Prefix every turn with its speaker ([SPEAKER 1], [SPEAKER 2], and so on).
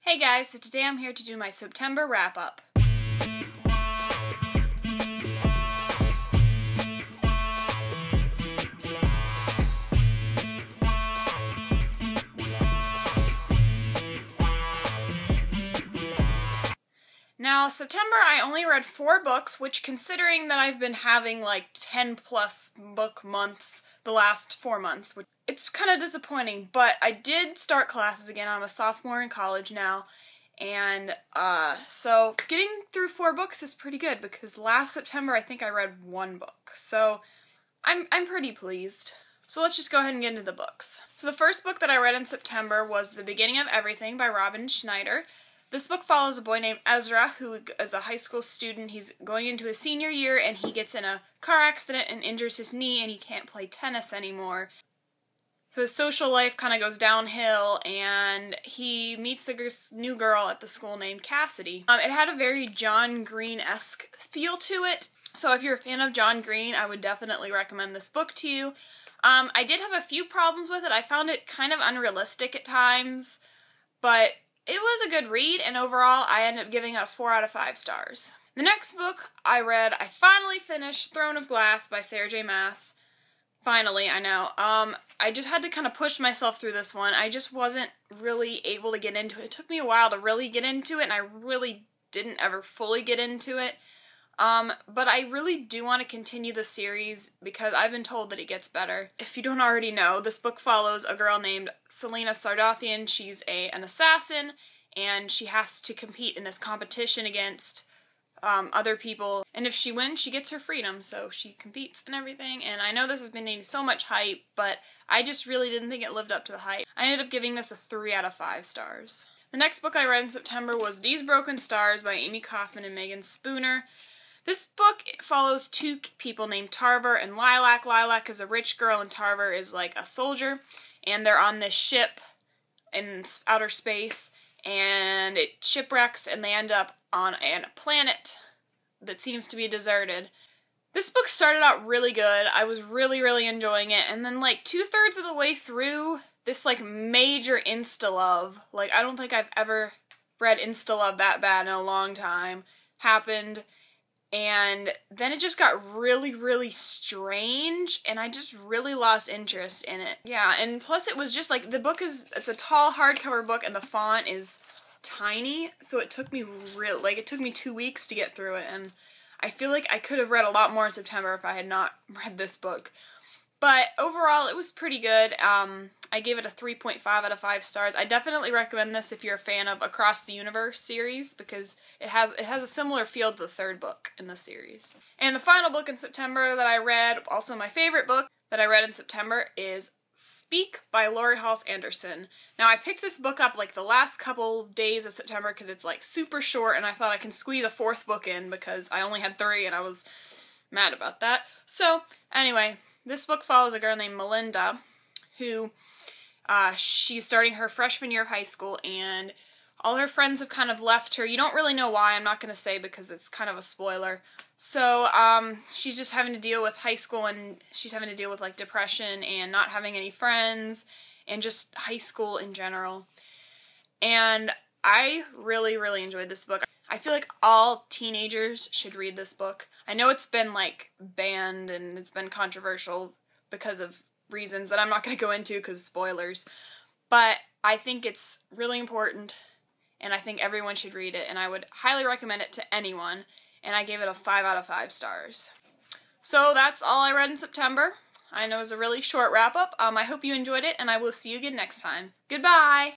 [SPEAKER 1] Hey guys, so today I'm here to do my September wrap-up. Now, September I only read 4 books, which considering that I've been having like 10 plus book months the last 4 months, it's kind of disappointing, but I did start classes again. I'm a sophomore in college now, and so getting through 4 books is pretty good because last September I think I read 1 book, so I'm pretty pleased. So let's just go ahead and get into the books. So the first book that I read in September was The Beginning of Everything by Robin Schneider. This book follows a boy named Ezra who is a high school student. He's going into his senior year and he gets in a car accident and injures his knee and he can't play tennis anymore. So his social life kind of goes downhill and he meets a new girl at the school named Cassidy. It had a very John Green-esque feel to it. So if you're a fan of John Green, I would definitely recommend this book to you. I did have a few problems with it. I found it kind of unrealistic at times, but it was a good read, and overall, I ended up giving it a 4 out of 5 stars. The next book I read, I finally finished Throne of Glass by Sarah J. Maas. Finally, I know. I just had to kind of push myself through this one. I just wasn't really able to get into it. It took me a while to really get into it, and I really didn't ever fully get into it. But I really do want to continue the series because I've been told that it gets better. If you don't already know, this book follows a girl named Selena Sardothien. She's an assassin, and she has to compete in this competition against other people. And if she wins, she gets her freedom, so she competes and everything. And I know this has been getting so much hype, but I just really didn't think it lived up to the hype. I ended up giving this a 3 out of 5 stars. The next book I read in September was These Broken Stars by Amy Kaufman and Megan Spooner. This book follows 2 people named Tarver and Lilac. Lilac is a rich girl and Tarver is like a soldier, and they're on this ship in outer space, and it shipwrecks and they end up on a planet that seems to be deserted. This book started out really good. I was really enjoying it, and then like 2/3 of the way through, this like major insta-love, like I don't think I've ever read insta-love that bad in a long time, happened. And then it just got really strange, and I just really lost interest in it. Yeah, and plus it was just like, it's a tall hardcover book and the font is tiny, so it took me it took me 2 weeks to get through it, and I feel like I could have read a lot more in September if I had not read this book. But overall, it was pretty good. I gave it a 3.5 out of 5 stars. I definitely recommend this if you're a fan of Across the Universe series because it has a similar feel to the 3rd book in the series. And the final book in September that I read, also my favorite book that I read in September, is Speak by Laurie Halse Anderson. Now I picked this book up like the last couple days of September because it's like super short and I thought I can squeeze a 4th book in because I only had 3 and I was mad about that. So anyway, this book follows a girl named Melinda who she's starting her freshman year of high school and all her friends have kind of left her. You don't really know why, I'm not going to say because it's kind of a spoiler. So she's just having to deal with high school, and she's having to deal with like depression and not having any friends and just high school in general. And I really enjoyed this book. I feel like all teenagers should read this book. I know it's been like banned and it's been controversial because of reasons that I'm not going to go into because spoilers, but I think it's really important and I think everyone should read it, and I would highly recommend it to anyone, and I gave it a 5 out of 5 stars. So that's all I read in September. I know it was a really short wrap-up. I hope you enjoyed it, and I will see you again next time. Goodbye!